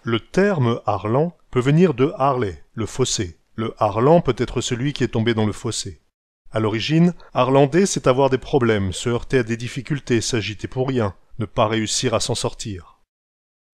Le terme harlan peut venir de harley, le fossé. Le harlan peut être celui qui est tombé dans le fossé. À l'origine, harlander, c'est avoir des problèmes, se heurter à des difficultés, s'agiter pour rien, ne pas réussir à s'en sortir.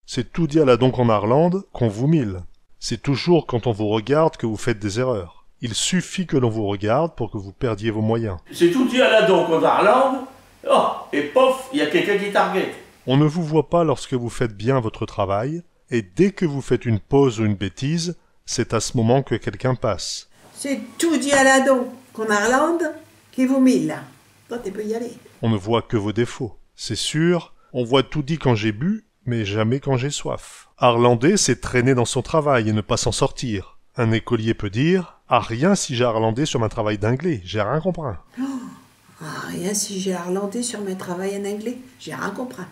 C'est tout dit à la donc en harlande qu'on vous mille. C'est toujours quand on vous regarde que vous faites des erreurs. Il suffit que l'on vous regarde pour que vous perdiez vos moyens. C'est tout dit à la donc en harlande. Oh, et pof, il y a quelqu'un qui target. On ne vous voit pas lorsque vous faites bien votre travail, et dès que vous faites une pause ou une bêtise, c'est à ce moment que quelqu'un passe. C'est tout dit à la donc en harlande qui vous mille. Toi, tu peux y aller. On ne voit que vos défauts. C'est sûr, on voit tout dit quand j'ai bu, mais jamais quand j'ai soif. Harlander, c'est traîner dans son travail et ne pas s'en sortir. Un écolier peut dire « Ah, rien si j'ai harlandé sur ma travail d'anglais, j'ai rien compris. » Ah, rien si j'ai harlandé sur mon travail en anglais, j'ai rien compris.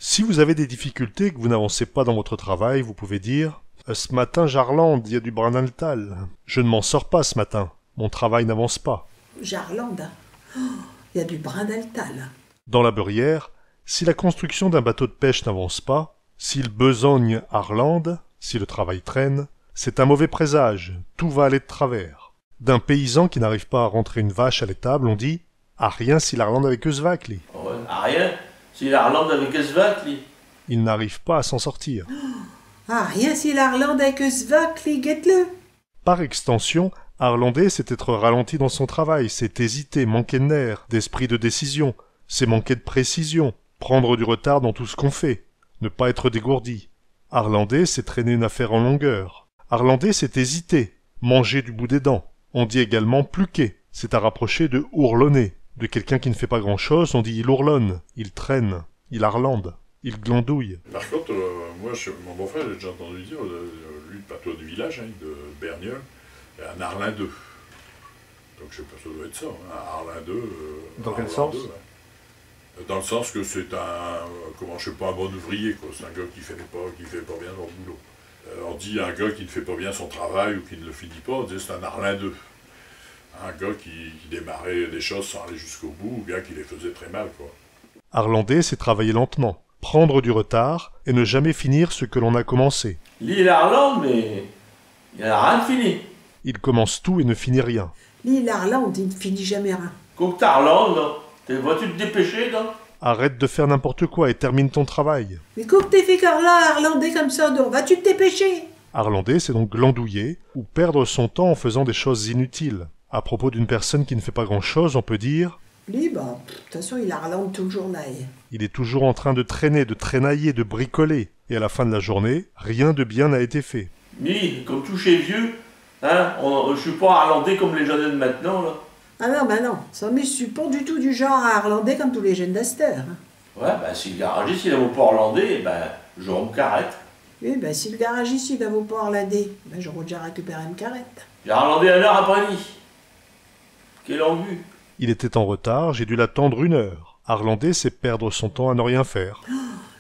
Si vous avez des difficultés et que vous n'avancez pas dans votre travail, vous pouvez dire « Ce matin j'harlande, il y a du brin dans le tal. Je ne m'en sors pas ce matin, mon travail n'avance pas. » J'harlande. Il y a du brin dans le tal. Dans la beurrière, si la construction d'un bateau de pêche n'avance pas, s'il besogne harlande, si le travail traîne, c'est un mauvais présage, tout va aller de travers. D'un paysan qui n'arrive pas à rentrer une vache à l'étable, on dit « Ah rien s'il harlande avec Eusvakli. » Ouais, ah, rien, s'il harlande avec Esvakli. Il n'arrive pas à s'en sortir. Ah, rien si l'harlande avec Eusvakli, guette-le. Par extension, harlander, c'est être ralenti dans son travail, c'est hésiter, manquer de nerfs, d'esprit de décision, c'est manquer de précision, prendre du retard dans tout ce qu'on fait, ne pas être dégourdi. Harlander, c'est traîner une affaire en longueur. Harlander, c'est hésiter, manger du bout des dents. On dit également pluquer, c'est à rapprocher de ourlonner. De quelqu'un qui ne fait pas grand-chose, on dit il ourlonne, il traîne, il harlande, il glandouille. Par contre, moi, mon beau-frère, j'ai déjà entendu dire, lui, le patois du village, hein, de Bernieul, un Harlin 2. Donc je sais pas, ça doit être ça, hein, un Harlin 2. Dans quel Harlin sens 2, ouais. Dans le sens que c'est un, comment je sais pas, un bon ouvrier, quoi. C'est un gars qui fait pas bien son boulot. On dit un gars qui ne fait pas bien son travail ou qui ne le finit pas, on dit c'est un Harlin 2. Un gars qui démarrait des choses sans aller jusqu'au bout, ou bien qui les faisait très mal, quoi. Harlander, c'est travailler lentement, prendre du retard et ne jamais finir ce que l'on a commencé. L'île harlande, mais il n'y a rien de fini. Il commence tout et ne finit rien. L'île harlande, il ne finit jamais rien. Quand t'harlandes, là, vas-tu te dépêcher, là? Arrête de faire n'importe quoi et termine ton travail. Mais coupe tes filles là, harlander comme ça, donc vas-tu te dépêcher? Harlander, c'est donc glandouiller ou perdre son temps en faisant des choses inutiles. À propos d'une personne qui ne fait pas grand-chose, on peut dire Lui, bah, de toute façon, il harlande tout le journal. il est toujours en train de traîner, de traînailler, de bricoler. Et à la fin de la journée, rien de bien n'a été fait. Ni, comme tout chez vieux, hein, je suis pas harlandais comme les jeunes de maintenant, là. Ah non, bah non, ça mais je suis pas du tout du genre à harlander comme tous les jeunes d'Aster. Hein. Ouais, ben si le garagiste il a pas harlandais, ben je me carrette. Oui, bah si le garagiste il va vous pas harlander, ben j'aurais déjà récupéré une carrette. J'ai harlandé 1 heure après-midi. Quelle envie. Il était en retard, j'ai dû l'attendre 1 heure. Harlander, c'est perdre son temps à ne rien faire.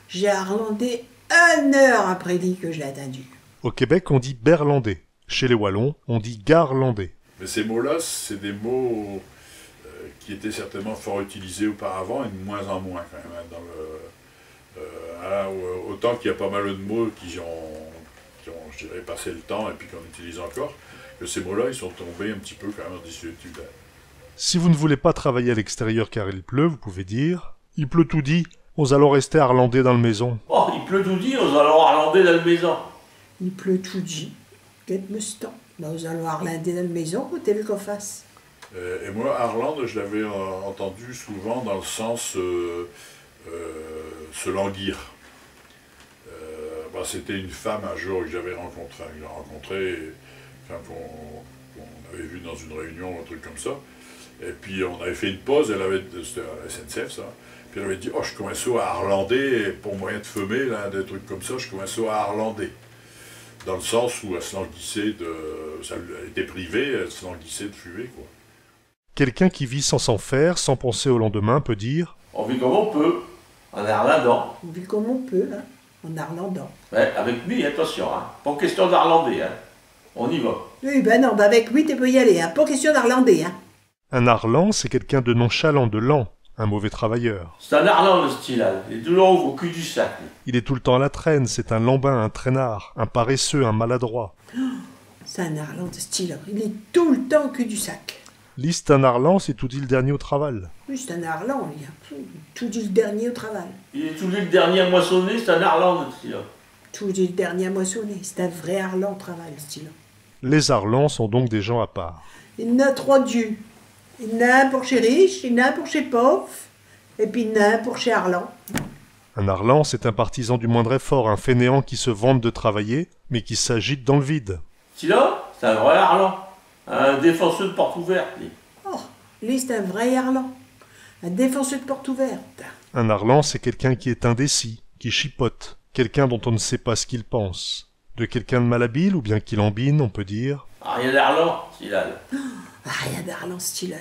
J'ai harlandé 1 heure après dit que je l'ai attendu. Au Québec, on dit berlandais. Chez les Wallons, on dit garlandais. Mais ces mots-là, c'est des mots qui étaient certainement fort utilisés auparavant et de moins en moins quand même. Hein, autant qu'il y a pas mal de mots qui ont, je dirais, passé le temps et puis qu'on utilise encore, que ces mots-là, ils sont tombés un petit peu quand même en désuétude. Si vous ne voulez pas travailler à l'extérieur car il pleut, vous pouvez dire « Il pleut tout dit, nous allons rester harlandais dans la maison. » Oh, il pleut tout dit, nous allons harlander dans la maison. Il pleut tout dit. Qu'est-ce que c'est? Bah, vous allez harlander dans la maison, vous t'avez vu qu'on fasse. Et moi, Harlande, je l'avais entendu souvent dans le sens se languir. C'était une femme un jour que j'avais rencontrée, enfin, qu'on avait vu dans une réunion, un truc comme ça. Et puis on avait fait une pause, c'était à la SNCF ça, puis elle avait dit « Oh, je commence à harlander, pour moyen de fumer, là, des trucs comme ça, je commence à harlander. » Dans le sens où elle se languissait ça elle était privée, elle se languissait de fumer, quoi. Quelqu'un qui vit sans s'en faire, sans penser au lendemain, peut dire On vit comme on peut, en harlandant. On vit comme on peut, hein, en harlandant. Ouais, avec lui, attention, hein. Pas question d'harlandais, hein. On y va. Oui, ben non, bah avec lui, tu peux y aller, hein. Pas question d'harlander, hein. Un harlan, c'est quelqu'un de nonchalant, de lent, un mauvais travailleur. C'est un harlan, le Stylal. Il est toujours au cul du sac. lui. Il est tout le temps à la traîne, c'est un lambin, un traînard, un paresseux, un maladroit. C'est un harlan de style. Il est tout le temps au cul du sac. Liste un harlan, c'est tout dit le dernier au travail. Oui, c'est un harlan. Il a tout dit le dernier au travail. Il est tout le dernier à moissonner, c'est un harlan, le Stylal. Tout dit le dernier à moissonner. C'est un vrai harlan au travail, le style. Les harlans sont donc des gens à part. Il y en a 3 dieux. Il y en a un pour chez riche, il y en a un pour chez pauvre, et puis il y en a un pour chez harlan. Un harlan, c'est un partisan du moindre effort, un fainéant qui se vante de travailler, mais qui s'agite dans le vide. Stylal, c'est un vrai harlan. Un défenseur de porte ouverte. lui. Oh, lui, c'est un vrai harlan. Un défenseur de porte ouverte. Un harlan, c'est quelqu'un qui est indécis, qui chipote, quelqu'un dont on ne sait pas ce qu'il pense. De quelqu'un de malhabile ou bien qui lambine, on peut dire. Ah, rien d'harlan, Stylal. Ah, rien d'harlan, style.